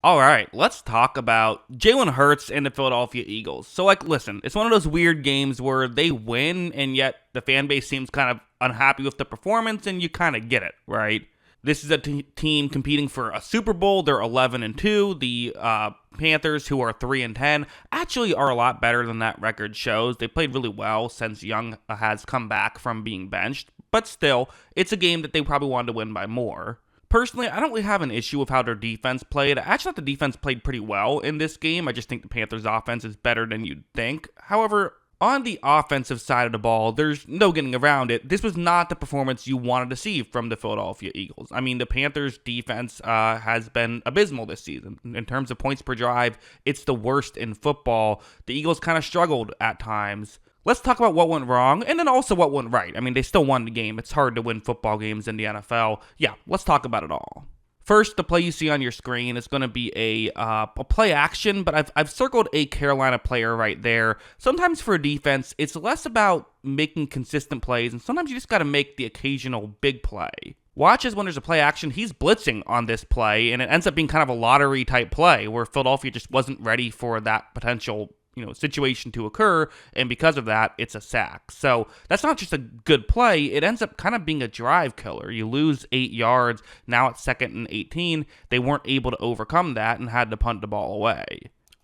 All right, let's talk about Jalen Hurts and the Philadelphia Eagles. So, listen, it's one of those weird games where they win, and yet the fan base seems kind of unhappy with the performance, and you kind of get it, right? This is a team competing for a Super Bowl. They're 11-2. The Panthers, who are 3-10, actually are a lot better than that record shows. They played really well since Young has come back from being benched, but still, it's a game that they probably wanted to win by more. Personally, I don't really have an issue with how their defense played. I actually thought the defense played pretty well in this game. I just think the Panthers' offense is better than you'd think. However, on the offensive side of the ball, there's no getting around it. This was not the performance you wanted to see from the Philadelphia Eagles. I mean, the Panthers' defense has been abysmal this season. In terms of points per drive, it's the worst in football. The Eagles kind of struggled at times. Let's talk about what went wrong and then also what went right. I mean, they still won the game. It's hard to win football games in the NFL. Yeah, let's talk about it all. First, the play you see on your screen is going to be a play action, but I've circled a Carolina player right there. Sometimes for a defense, it's less about making consistent plays, and sometimes you just got to make the occasional big play. Watch as when there's a play action, he's blitzing on this play, and it ends up being kind of a lottery type play where Philadelphia just wasn't ready for that potential situation to occur, and because of that, it's a sack. So that's not just a good play, it ends up kind of being a drive killer. You lose 8 yards, now it's 2nd and 18. They weren't able to overcome that and had to punt the ball away.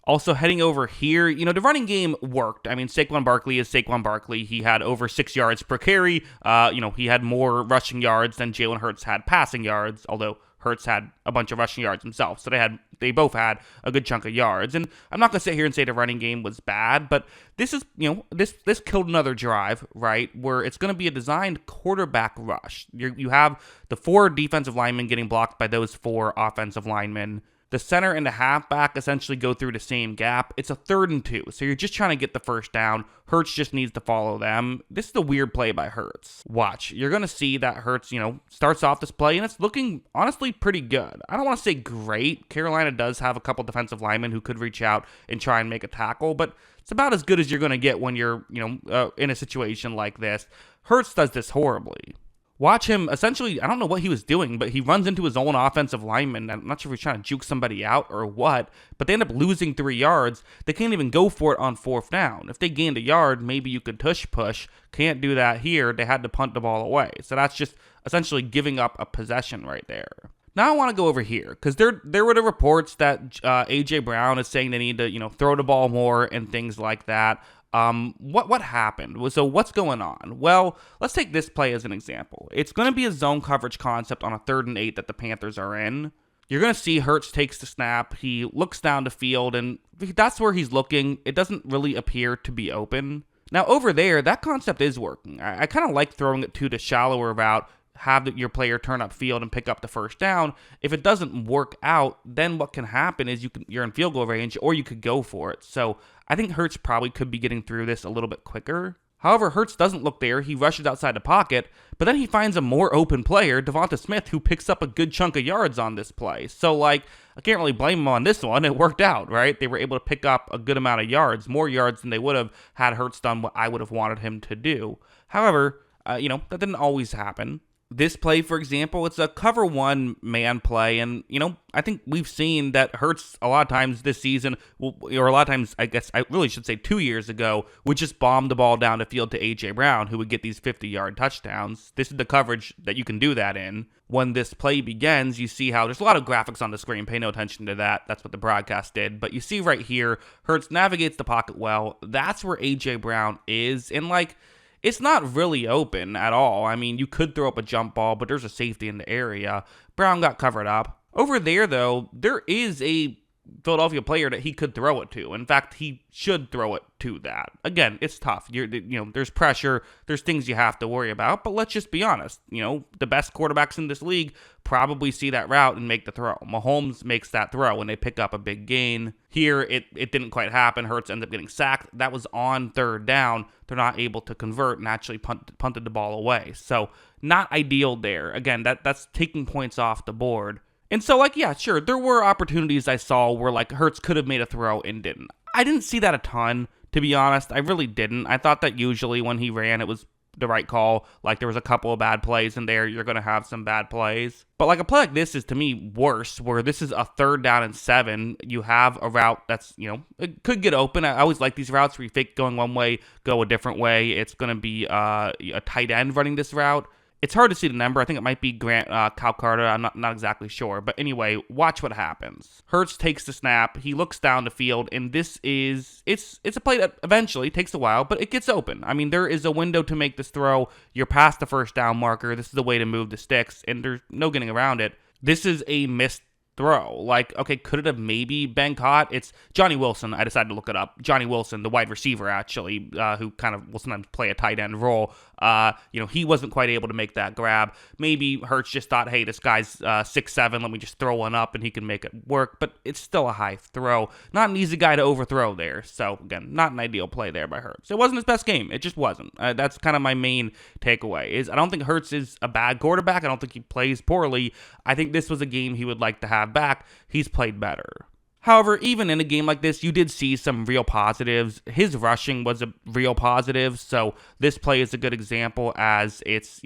Also, heading over here, the running game worked. I mean, Saquon Barkley is Saquon Barkley. He had over 6 yards per carry. He had more rushing yards than Jalen Hurts had passing yards, although Hurts had a bunch of rushing yards himself. So they both had a good chunk of yards. And I'm not going to sit here and say the running game was bad, but this is, this killed another drive, right? Where it's going to be a designed quarterback rush. You have the 4 defensive linemen getting blocked by those 4 offensive linemen. The center and the halfback essentially go through the same gap. It's a 3rd and 2, so you're just trying to get the first down. Hurts just needs to follow them. This is a weird play by Hurts. Watch. You're going to see that Hurts, starts off this play, and it's looking, honestly, pretty good. I don't want to say great. Carolina does have a couple defensive linemen who could reach out and try and make a tackle, but it's about as good as you're going to get when you're, in a situation like this. Hurts does this horribly. Watch him, essentially, I don't know what he was doing, but he runs into his own offensive lineman. I'm not sure if he's trying to juke somebody out or what, but they end up losing 3 yards. They can't even go for it on 4th down. If they gained a yard, maybe you could push. Can't do that here. They had to punt the ball away. So that's just essentially giving up a possession right there. Now I want to go over here because there were the reports that A.J. Brown is saying they need to, throw the ball more and things like that. What happened? So what's going on? Well, let's take this play as an example. It's going to be a zone coverage concept on a 3rd and 8 that the Panthers are in. You're going to see Hurts takes the snap. He looks down the field, and that's where he's looking. It doesn't really appear to be open. Now, over there, that concept is working. I kind of like throwing it to the shallower route, have your player turn up field and pick up the first down. If it doesn't work out, then what can happen is you're in field goal range, or you could go for it. So I think Hurts probably could be getting through this a little bit quicker. However, Hurts doesn't look there. He rushes outside the pocket, but then he finds a more open player, Devonta Smith, who picks up a good chunk of yards on this play. So, I can't really blame him on this one. It worked out, right? They were able to pick up a good amount of yards, more yards than they would have had Hurts done what I would have wanted him to do. However, that didn't always happen. This play, for example, it's a cover 1 man play, and, I think we've seen that Hurts a lot of times this season, or a lot of times, I guess I really should say 2 years ago, would just bomb the ball down the field to A.J. Brown, who would get these 50-yard touchdowns. This is the coverage that you can do that in. When this play begins, you see how there's a lot of graphics on the screen. Pay no attention to that. That's what the broadcast did. But you see right here, Hurts navigates the pocket well. That's where A.J. Brown is, and, it's not really open at all. I mean, you could throw up a jump ball, but there's a safety in the area. Brown got covered up. Over there, though, there is a Philadelphia player that he could throw it to. In fact, he should throw it to that. Again, it's tough. There's pressure. There's things you have to worry about. But let's just be honest. The best quarterbacks in this league probably see that route and make the throw. Mahomes makes that throw when they pick up a big gain. Here, it didn't quite happen. Hurts ends up getting sacked. That was on 3rd down. They're not able to convert and actually punted the ball away. So, not ideal there. Again, that's taking points off the board. And so, yeah, sure, there were opportunities I saw where, Hurts could have made a throw and didn't. I didn't see that a ton, to be honest. I really didn't. I thought that usually when he ran, it was the right call. Like, there was a couple of bad plays in there. You're going to have some bad plays. But like a play like this is, to me, worse, where this is a 3rd down and 7. You have a route that's, it could get open. I always like these routes where you fake going one way, go a different way. It's going to be a tight end running this route. It's hard to see the number. I think it might be Grant Calcarda. I'm not exactly sure. But anyway, watch what happens. Hurts takes the snap. He looks down the field, and it's a play that eventually takes a while, but it gets open. I mean, there is a window to make this throw. You're past the 1st down marker. This is the way to move the sticks, and there's no getting around it. This is a missed throw. Like, okay, could it have maybe been caught? It's Johnny Wilson. I decided to look it up. Johnny Wilson, the wide receiver, actually, who kind of will sometimes play a tight end role. He wasn't quite able to make that grab. Maybe Hurts just thought, hey, this guy's 6'7", let me just throw one up and he can make it work. But it's still a high throw. Not an easy guy to overthrow there. So, again, not an ideal play there by Hurts. It wasn't his best game. It just wasn't. That's kind of my main takeaway. Is I don't think Hurts is a bad quarterback. I don't think he plays poorly. I think this was a game he would like to have back. He's played better. However, even in a game like this, you did see some real positives. His rushing was a real positive, so this play is a good example as it's,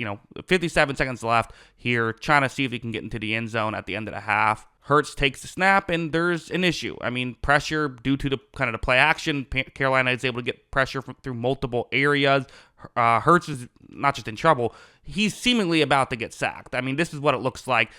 57 seconds left here, trying to see if he can get into the end zone at the end of the half. Hurts takes the snap, and there's an issue. I mean, pressure due to the kind of the play action. Carolina is able to get pressure through multiple areas. Hurts is not just in trouble, he's seemingly about to get sacked. I mean, this is what it looks like.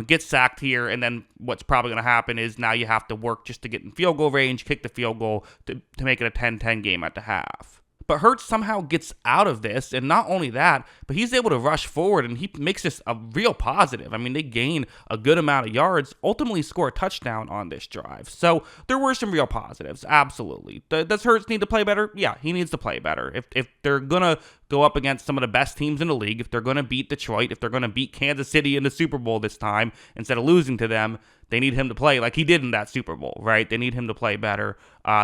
Get sacked here, and then what's probably going to happen is now you have to work just to get in field goal range, kick the field goal to make it a 10-10 game at the half. But Hurts somehow gets out of this, and not only that, but he's able to rush forward, and he makes this a real positive. I mean, they gain a good amount of yards, ultimately score a touchdown on this drive. So there were some real positives, absolutely. Does Hurts need to play better? Yeah, he needs to play better. If they're going to go up against some of the best teams in the league, if they're going to beat Detroit, if they're going to beat Kansas City in the Super Bowl this time, instead of losing to them, they need him to play like he did in that Super Bowl, right? They need him to play better.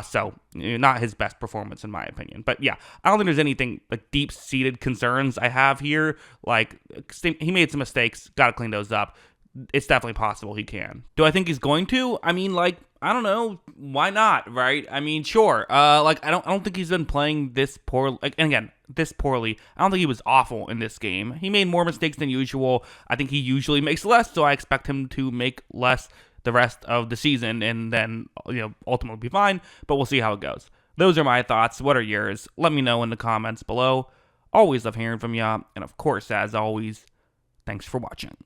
So not his best performance in my opinion. But yeah, I don't think there's anything like deep-seated concerns I have here. Like, he made some mistakes, got to clean those up. It's definitely possible he can. Do I think he's going to? I mean, I don't know. Why not, right? I mean, sure. I don't think he's been playing this poor. And again, this poorly. I don't think he was awful in this game. He made more mistakes than usual. I think he usually makes less, so I expect him to make less the rest of the season, and then ultimately be fine. But we'll see how it goes. Those are my thoughts. What are yours? Let me know in the comments below. Always love hearing from ya, and of course, as always, thanks for watching.